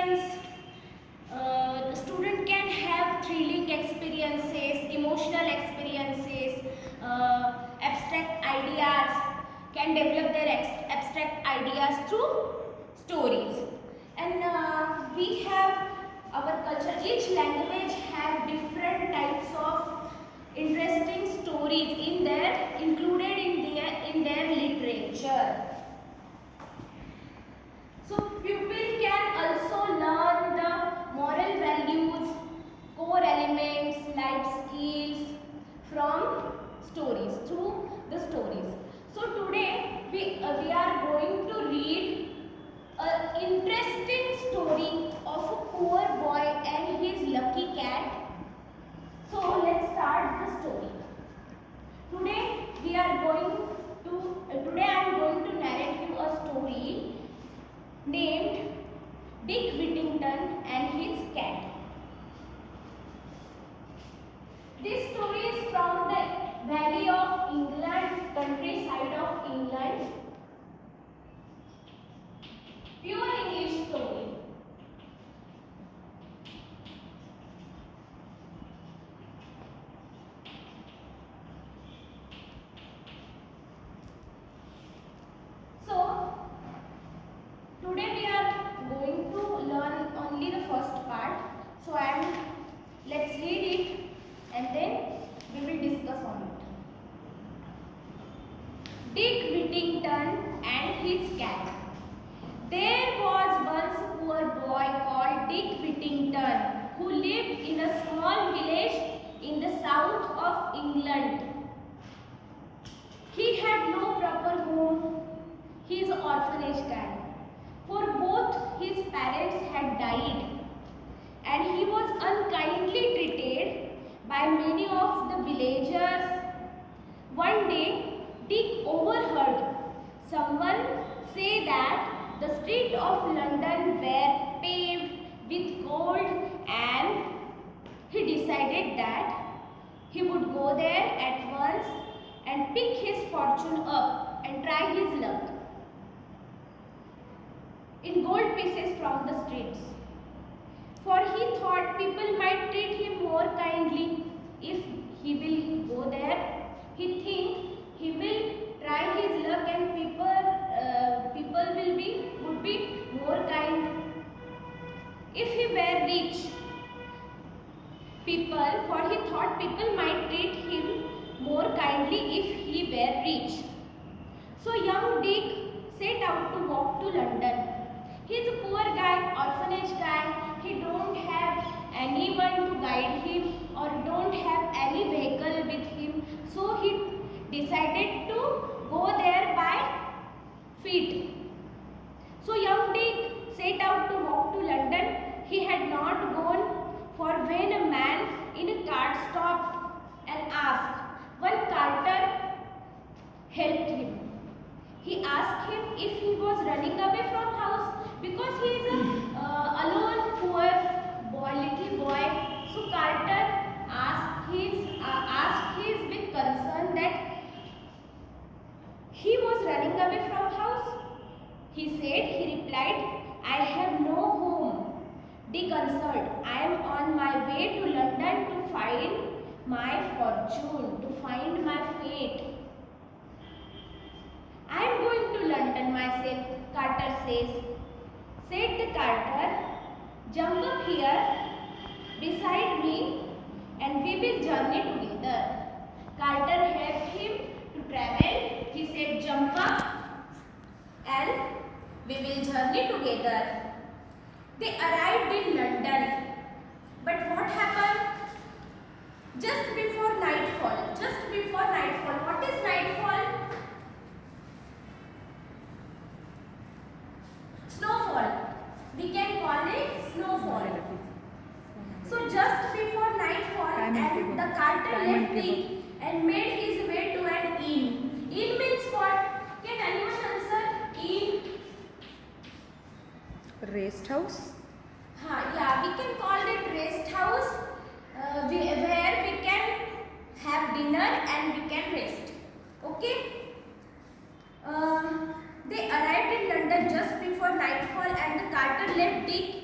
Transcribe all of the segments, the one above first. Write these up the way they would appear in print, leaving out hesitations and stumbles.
experience. The student can have thrilling experiences, emotional experiences, abstract ideas, can develop their abstract ideas through stories. And we have our culture, each language have different types of interesting stories in their included in their literature. So pupil can also learn the moral values, core elements, life skills from stories, through the stories. So today we are going to read an interesting story of a poor boy and his lucky cat. So let's start the story. Today I am going to narrate you a story named Dick Whittington and his cat. This story is from the Valley of England, countryside of England. Pure English story. So, today we are going to learn only the first part. So, let's read it and then we will discuss on it. Dick Whittington and his cat. There was once a poor boy called Dick Whittington who lived in a small village in the south of England. He had no proper home. He is an orphanage cat. For both his parents had died and he was unkindly treated by many of the villagers. One day, Dick overheard someone say that the streets of London were paved with gold, and he decided that he would go there at once and pick his fortune up and try his luck in gold pieces from the streets. For he thought people might treat him more kindly if he will go there. He think he will try his luck and people would be more kind. If he were rich, for he thought people might treat him more kindly if he were rich. So young Dick set out to walk to London. He is a poor guy, orphanage guy. He don't have anyone to guide him or don't have any vehicle with him. So he decided to go there by feet. So young Dick set out to walk to London. He had not gone for when a man in a cart stopped and asked. One carter helped him. He asked him if he was running away from house because he is a alone poor boy, little boy. So carter asked his with concern that he was running away from house. He replied, I have no home. Dick answered, I am on my way to London to find my fortune, to find my fate. I am going to London myself, Carter says. Said the carter, jump up here beside me and we will journey together. Carter helped him to travel. He said, jump up and we will journey together. They arrived in London. But what happened? Just before nightfall. What is nightfall? Snowfall. We can call it snowfall. So just before nightfall, and the carter left Dick and made his way to an inn. Inn means what? Can anyone answer? Inn? Rest house? Yeah, we can call it rest house where we can have dinner and we can rest. Okay? They arrived in London just before nightfall and the carter left Dick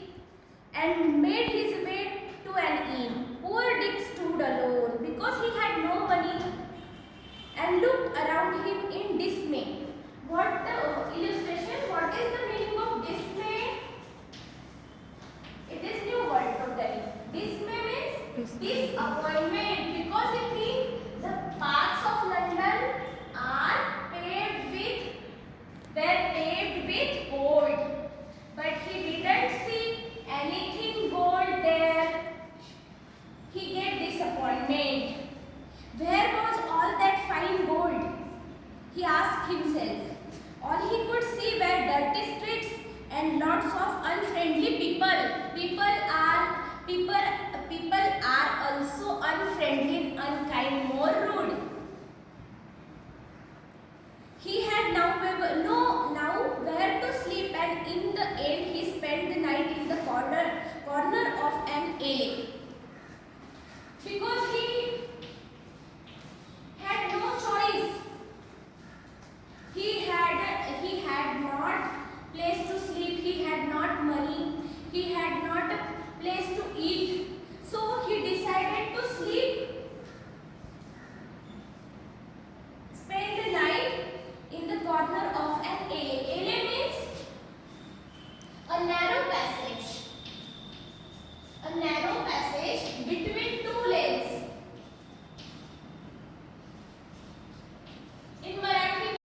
disappointment because he thinks the paths of London are paved with gold. But he didn't see anything gold there. He get disappointment.